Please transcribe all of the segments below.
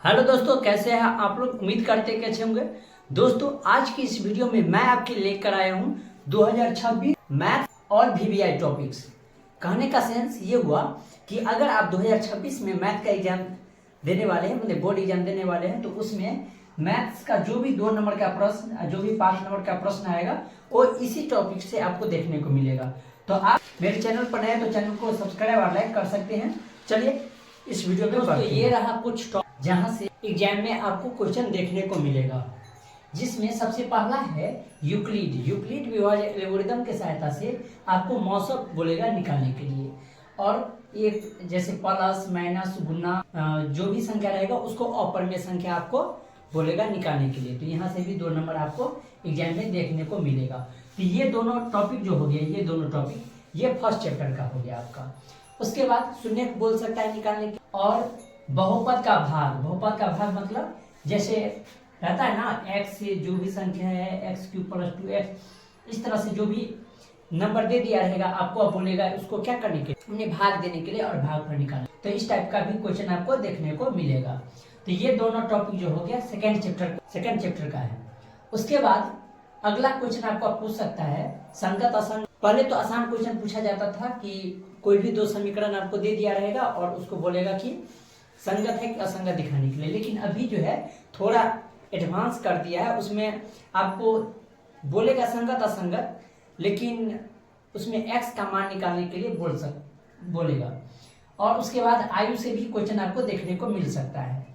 Hello दोस्तों, कैसे हैं आप लोग। उम्मीद करते हैं कि अच्छे होंगे। दोस्तों, आज की इस वीडियो में मैं आपके लेकर आया हूं 2026 मैथ और वीवीआई टॉपिक्स। कहने का सेंस ये हुआ कि अगर आप 2026 में मैथ का एग्जाम देने वाले हैं, मतलब बोर्ड एग्जाम देने वाले हैं, तो उसमें मैथ्स का जो भी 2 नंबर का प्रश्न, जो भी 5 नंबर का प्रश्न आएगा, वो इसी टॉपिक से आपको देखने को मिलेगा। तो आप मेरे चैनल पर नए तो चैनल को सब्सक्राइब और लाइक कर सकते हैं। चलिए इस वीडियो में बढ़ते हैं। ये रहा कुछ टॉपिक जहां से एग्जाम में आपको क्वेश्चन देखने को मिलेगा, जिसमें सबसे पहला है यूक्लिड विभाजन एल्गोरिथम के सहायता से आपको मौसम बोलेगा निकालने के लिए। और एक जैसे प्लस माइनस गुना जो भी संख्या रहेगा उसको अपरिमेय संख्या आपको बोलेगा निकालने के लिए। तो यहाँ से भी 2 नंबर आपको एग्जाम में देखने को मिलेगा। तो ये दोनों टॉपिक जो हो गया, ये दोनों टॉपिक ये फर्स्ट चैप्टर का हो गया आपका। उसके बाद शून्य बोल सकता है निकालने के, और बहुपद का भाग मतलब जैसे रहता है ना, x से जो भी संख्या है x³ + 2x, इस तरह से जो भी नंबर दे दिया रहेगा आपको, अब बोलेगा उसको क्या करने के लिए, उन्हें भाग देने के लिए और भाग पर निकालना। तो इस टाइप का भी क्वेश्चन आपको देखने को मिलेगा। तो ये दोनों टॉपिक जो हो गया सेकेंड चैप्टर का है। उसके बाद अगला क्वेश्चन आपको पूछ सकता है संगत असंगत। पहले तो आसान क्वेश्चन पूछा जाता था कि कोई भी 2 समीकरण आपको दे दिया रहेगा और उसको बोलेगा कि संगत है कि असंगत दिखाने के लिए। लेकिन अभी जो है थोड़ा एडवांस कर दिया है, उसमें आपको बोलेगा संगत असंगत, लेकिन उसमें x का मान निकालने के लिए बोलेगा। और उसके बाद आयु से भी क्वेश्चन आपको देखने को मिल सकता है।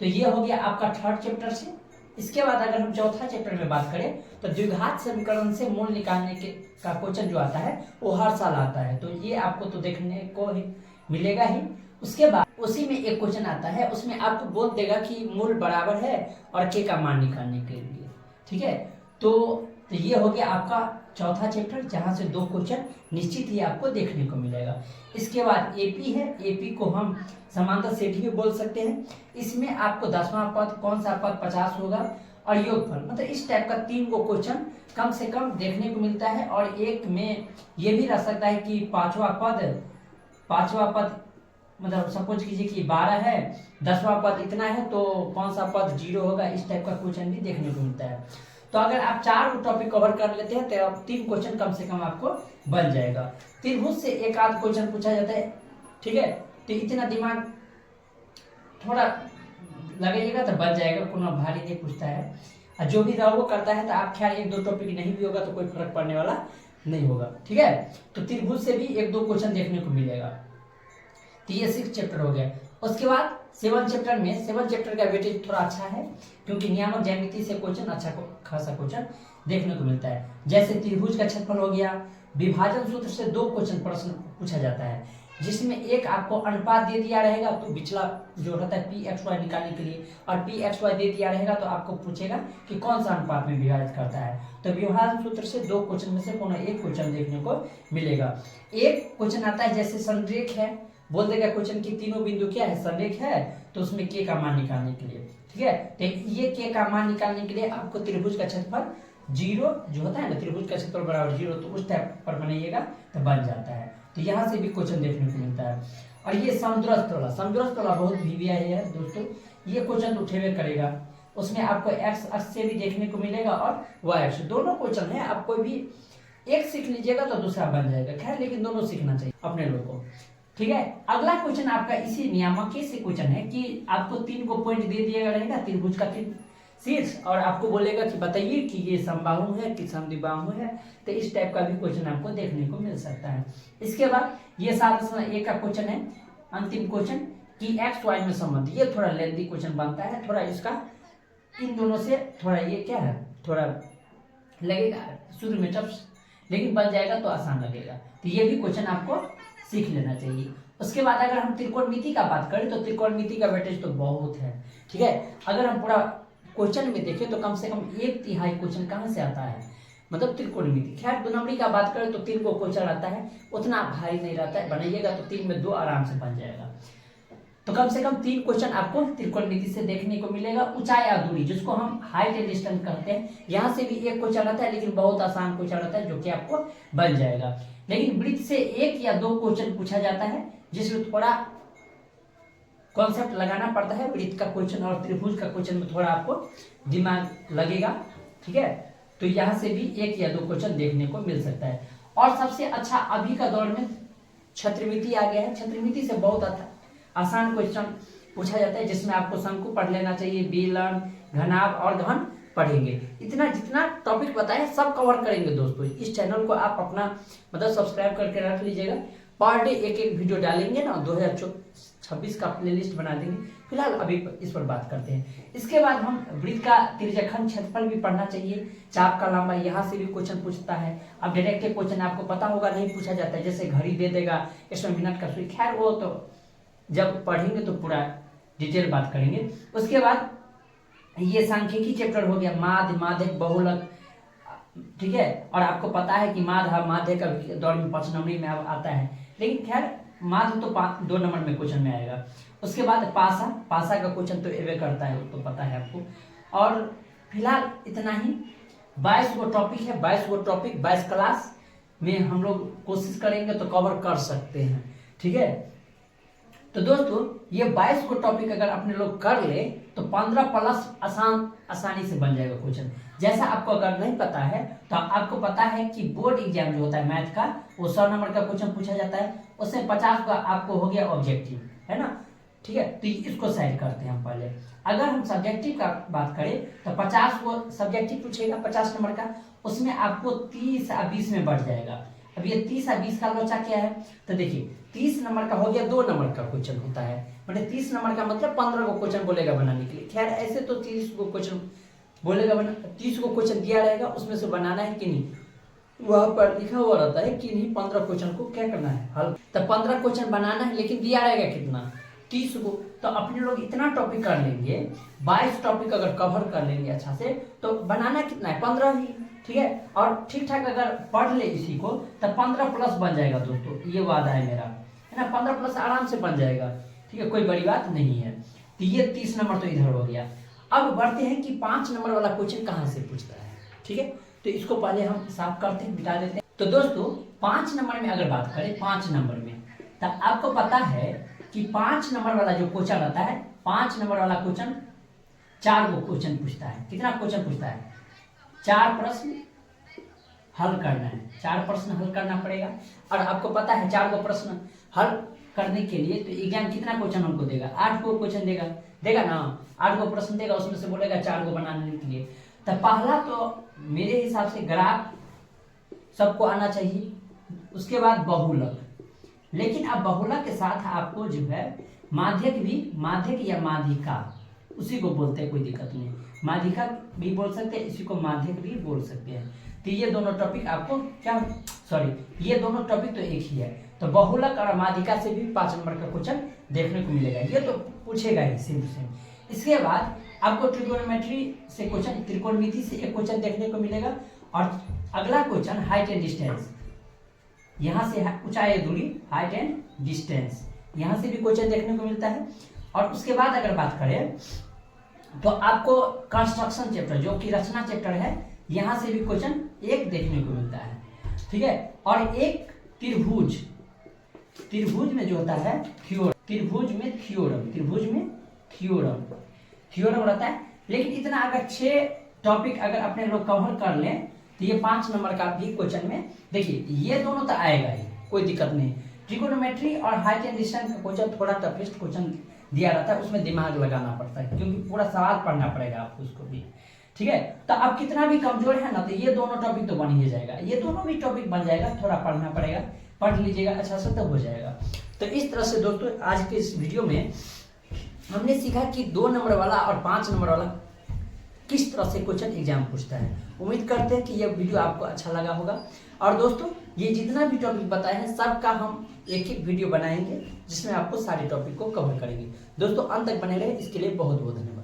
तो ये हो गया आपका थर्ड चैप्टर से। इसके बाद अगर हम चौथा चैप्टर में बात करें तो द्विघात समीकरण से मूल निकालने का क्वेश्चन जो आता है वो हर साल आता है। तो ये आपको तो देखने को ही मिलेगा ही। उसके बाद उसी में एक क्वेश्चन आता है, उसमें आपको बोल देगा कि मूल बराबर है और के का मान निकालने के लिए। ठीक है, तो ये हो गया आपका चौथा चैप्टर, जहां से 2 क्वेश्चन निश्चित ही आपको देखने को मिलेगा। इसके बाद एपी है। एपी को हम समांतर सेट भी बोल सकते हैं। इसमें आपको 10वां पद, कौन सा पद 50 होगा, और योगफल, मतलब इस टाइप का 3 को क्वेश्चन कम से कम देखने को मिलता है। और एक में ये भी रह सकता है कि पांचवा पद मतलब सपोज कीजिए कि 12 है, 10वां पद इतना है, तो कौन सा पद 0 होगा, इस टाइप का क्वेश्चन भी देखने को मिलता है। तो अगर आप 4 टॉपिक कवर कर लेते हैं तो 3 क्वेश्चन कम से कम आपको बन जाएगा। त्रिभुज से एक आध क्वेश्चन पूछा जाता है। ठीक है, तो इतना दिमाग थोड़ा लगाइएगा तो बन जाएगा, कोनो भारी नहीं पूछता है। और जो भी रहो करता है तो आप ख्याल 1-2 टॉपिक नहीं भी होगा तो कोई फर्क पड़ने वाला नहीं होगा। ठीक है, तो त्रिभुज से भी 1-2 क्वेश्चन देखने को मिलेगा। तो ये 6 चैप्टर हो गया। उसके बाद 7 चैप्टर का वेटेज थोड़ा अच्छा है, क्योंकि नियामक ज्यामिति से क्वेश्चन अच्छा खासा क्वेश्चन देखने को मिलता है। जैसे त्रिभुज का क्षेत्रफल हो गया, विभाजन सूत्र से 2 क्वेश्चन प्रश्न पूछा जाता है, जिसमें एक आपको अनुपात दे दिया रहेगा, तो पिछला जो रहता है pxy निकालने के लिए, और pxy दे दिया रहेगा तो आपको पूछेगा कि कौन सा अनुपात में विभाजित करता है। तो विभाजन सूत्र से 2 क्वेश्चन में से कोनो एक क्वेश्चन देखने को मिलेगा। एक क्वेश्चन आता है जैसे संरेख है, बोल देगा क्वेश्चन की तीनों बिंदु क्या है, संरेख है, तो उसमें के का मान निकालने के लिए। ठीक है, तो ये के का मान निकालने के लिए आपको त्रिभुज का क्षेत्रफल 0 जो होता है ना, त्रिभुज का क्षेत्रफल बराबर 0, तो उस टाइप पर बनाइएगा तो बन जाता है। तो यहाँ से भी क्वेश्चन देखने को मिलता है। और ये समदुरस्थ तोला बहुत वीवीआई है दोस्तों, ये क्वेश्चन उठे हुए करेगा। उसमें आपको एक्स अक्ष से भी देखने को मिलेगा और वाई अक्ष, दोनों क्वेश्चन है। आप कोई भी एक सीख लीजिएगा तो दूसरा बन जाएगा। खैर, लेकिन दोनों सीखना चाहिए अपने लोग को। ठीक है, अगला क्वेश्चन आपका इसी नियामक से क्वेश्चन है कि आपको 3 को पॉइंट दे दिया रहेगा, त्रिभुज का 3 शीर्ष, और आपको बोलेगा कि बताइए कि ये समबाहु है कि समद्विबाहु है। तो इस टाइप का भी क्वेश्चन आपको देखने को मिल सकता है। इसके बाद ये 7 का क्वेश्चन है, अंतिम क्वेश्चन कि एक्स वाई में संबंध। ये थोड़ा लेंथी क्वेश्चन बनता है, थोड़ा इसका इन दोनों से थोड़ा ये क्या है, थोड़ा लगेगा शुरू में टफ, लेकिन बन जाएगा तो आसान लगेगा। तो ये भी क्वेश्चन आपको सीख लेना चाहिए। उसके बाद अगर हम त्रिकोणमिति का बात करें तो त्रिकोणमिति का वेटेज तो बहुत है। ठीक है, अगर हम पूरा क्वेश्चन में देखें तो कम से कम 1/3 क्वेश्चन कहाँ से आता है, मतलब त्रिकोणमिति। खैर, 2 नंबरी का बात करें तो 3 को क्वेश्चन आता है, उतना भारी नहीं रहता है, बनाइएगा तो 3 में 2 आराम से बन जाएगा। तो कम से कम 3 क्वेश्चन आपको त्रिकोणमिति से देखने को मिलेगा। ऊंचाई या दूरी, जिसको हम हाइट एंड डिस्टेंस कहते हैं, यहाँ से भी एक क्वेश्चन आता है, लेकिन बहुत आसान क्वेश्चन आता है जो कि आपको बन जाएगा। लेकिन वृत्त से 1 या 2 क्वेश्चन पूछा जाता है, जिसमें थोड़ा कॉन्सेप्ट लगाना पड़ता है। वृत्त का क्वेश्चन और त्रिभुज का क्वेश्चन में थोड़ा आपको दिमाग लगेगा, ठीक है। तो यहाँ से भी 1 या 2 क्वेश्चन देखने को मिल सकता है। और सबसे अच्छा अभी का दौर में छत्रमिति आ गया है। छत्रमिति से बहुत आसान क्वेश्चन पूछा जाता है, जिसमें आपको शंकु पढ़ लेना चाहिए, बेलन, घनाभ और घन पढ़ेंगे। इतना जितना टॉपिक बताया सब कवर करेंगे दोस्तों। इस चैनल को आप अपना मतलब सब्सक्राइब करके रख लीजिएगा। पर डे एक विडियो डालेंगे ना, 2026 का प्लेलिस्ट बना देंगे। फिलहाल अभी इस पर बात करते हैं। इसके बाद हम वृत्त का तिर्यकखंड क्षेत्रफल भी पढ़ना चाहिए। चाप का लंबा, यहाँ से भी क्वेश्चन पूछता है। अब डायरेक्ट क्वेश्चन आपको पता होगा नहीं पूछा जाता है, जैसे घड़ी दे देगा, इसमें मिनट का सुई, खैर वो तो जब पढ़ेंगे तो पूरा डिटेल बात करेंगे। उसके बाद ये सांख्यिकी चैप्टर हो गया, माध्य, माध्यक, बहुलक, ठीक है। और आपको पता है कि माध्य का दौर में 5 नंबर में अब आता है, लेकिन खैर माध्य तो 2 नंबर में क्वेश्चन में आएगा। उसके बाद पासा का क्वेश्चन तो एवे करता है, वो तो पता है आपको। और फिलहाल इतना ही। 22 गो टॉपिक है, 22 गो टॉपिक 22 क्लास में हम लोग कोशिश करेंगे तो कवर कर सकते हैं, ठीक है। तो दोस्तों ये 22 को टॉपिक अगर अपने लोग कर ले तो 15 प्लस आसानी से बन जाएगा क्वेश्चन। जैसा आपको अगर नहीं पता है तो आपको पता है कि बोर्ड एग्जाम जो होता है मैथ का, वो 100 नंबर का क्वेश्चन पूछा जाता है, उसमें 50 का आपको हो गया ऑब्जेक्टिव, है ना, ठीक है। तो इसको साइड करते हैं हम पहले। अगर हम सब्जेक्टिव का बात करें तो 50 को सब्जेक्टिव पूछेगा 50 नंबर का, उसमें आपको 30 और 20 में बढ़ जाएगा। अब ये 30 और 20 का लोचा क्या है, तो देखिए 30 नंबर का हो गया 2 नंबर का क्वेश्चन होता है, मतलब 30 नंबर का मतलब 15 को क्वेश्चन बोलेगा बनाने के लिए। खैर ऐसे तो 30 को क्वेश्चन बोलेगा 30 को क्वेश्चन दिया रहेगा, उसमें से बनाना है कि नहीं, वहां पर लिखा हुआ रहता है कि नहीं 15 क्वेश्चन को क्या करना है हल। तो 15 क्वेश्चन बनाना है, लेकिन दिया रहेगा कितना, 30 को। तो अपने लोग इतना टॉपिक कर लेंगे, 22 टॉपिक अगर कवर कर लेंगे अच्छा से, तो बनाना कितना है 15 ही, ठीक है। और ठीक ठाक अगर पढ़ ले इसी को तो 15 प्लस बन जाएगा दोस्तों, ये वादा है मेरा, है ना। 15 प्लस आराम से बन जाएगा, ठीक है, कोई बड़ी बात नहीं है। तो ये 30 नंबर तो इधर हो गया। अब बढ़ते हैं कि 5 नंबर वाला क्वेश्चन कहाँ से पूछता है, ठीक है। तो इसको पहले हम साफ करते हैं, बिता देते हैं। तो दोस्तों 5 नंबर में अगर बात करें, 5 नंबर में तो आपको पता है कि 5 नंबर वाला जो क्वेश्चन रहता है, 5 नंबर वाला क्वेश्चन 4 गो क्वेश्चन पूछता है। कितना क्वेश्चन पूछता है, 4 प्रश्न हल करना है, 4 प्रश्न हल करना पड़ेगा। और आपको पता है 4 गो प्रश्न हल करने के लिए तो एग्जाम कितना क्वेश्चन हमको देगा, 8 गो क्वेश्चन देगा ना, 8 गो प्रश्न देगा, उसमें से बोलेगा 4 गो बनाने के लिए। तो पहला तो मेरे हिसाब से ग्राफ सबको आना चाहिए, उसके बाद बहुलक। लेकिन अब बहुलक के साथ आपको जो है माध्यक या माध्यिका, उसी को बोलते हैं, कोई दिक्कत नहीं, माध्यिका भी बोल सकते हैं, इसी को माध्यक भी बोल सकते हैं। तो ये दोनों टॉपिक आपको ये दोनों टॉपिक तो एक ही है। तो बहुलक और माध्यिका से भी 5 नंबर का क्वेश्चन देखने को मिलेगा, ये तो पूछेगा ही सेम टू सेम। इसके बाद आपको ट्रिगोनोमेट्री से क्वेश्चन, त्रिकोणमिति से एक क्वेश्चन देखने को मिलेगा। और अगला क्वेश्चन हाइट एंड डिस्टेंस, यहाँ से ऊंचाई दूरी, हाइट एंड डिस्टेंस, यहाँ से भी क्वेश्चन देखने को मिलता है। और उसके बाद अगर बात करें तो आपको कंस्ट्रक्शन चैप्टर जो कि रचना चैप्टर है, यहाँ से भी क्वेश्चन एक देखने को मिलता है, ठीक है। और एक त्रिभुज में जो होता है त्रिभुज में थ्योरम रहता है। लेकिन इतना अगर 6 टॉपिक अगर अपने लोग कवर कर लें तो ये 5 नंबर का भी क्वेश्चन में, देखिए ये दोनों तो आएगा ही, कोई दिक्कत नहीं। ट्रिगोनोमेट्री और हाइट एंड डिस्टेंस का क्वेश्चन थोड़ा टफेस्ट क्वेश्चन दिया रहता है, उसमें दिमाग लगाना पड़ता है, क्योंकि पूरा सवाल पढ़ना पड़ेगा आपको उसको भी, ठीक है। तो आप कितना भी कमजोर है ना, तो ये दोनों टॉपिक तो बन ही जाएगा, ये दोनों भी टॉपिक बन जाएगा, थोड़ा पढ़ना पड़ेगा, पढ़ लीजिएगा अच्छा से तो हो जाएगा। तो इस तरह से दोस्तों आज के इस वीडियो में हमने सीखा कि 2 नंबर वाला और 5 नंबर वाला किस तरह से क्वेश्चन एग्जाम पूछता है। उम्मीद करते हैं कि यह वीडियो आपको अच्छा लगा होगा। और दोस्तों ये जितना भी टॉपिक बताए हैं सबका हम एक वीडियो बनाएंगे, जिसमें आपको सारे टॉपिक को कवर करेंगे। दोस्तों अंत तक बने रहे, इसके लिए बहुत बहुत धन्यवाद।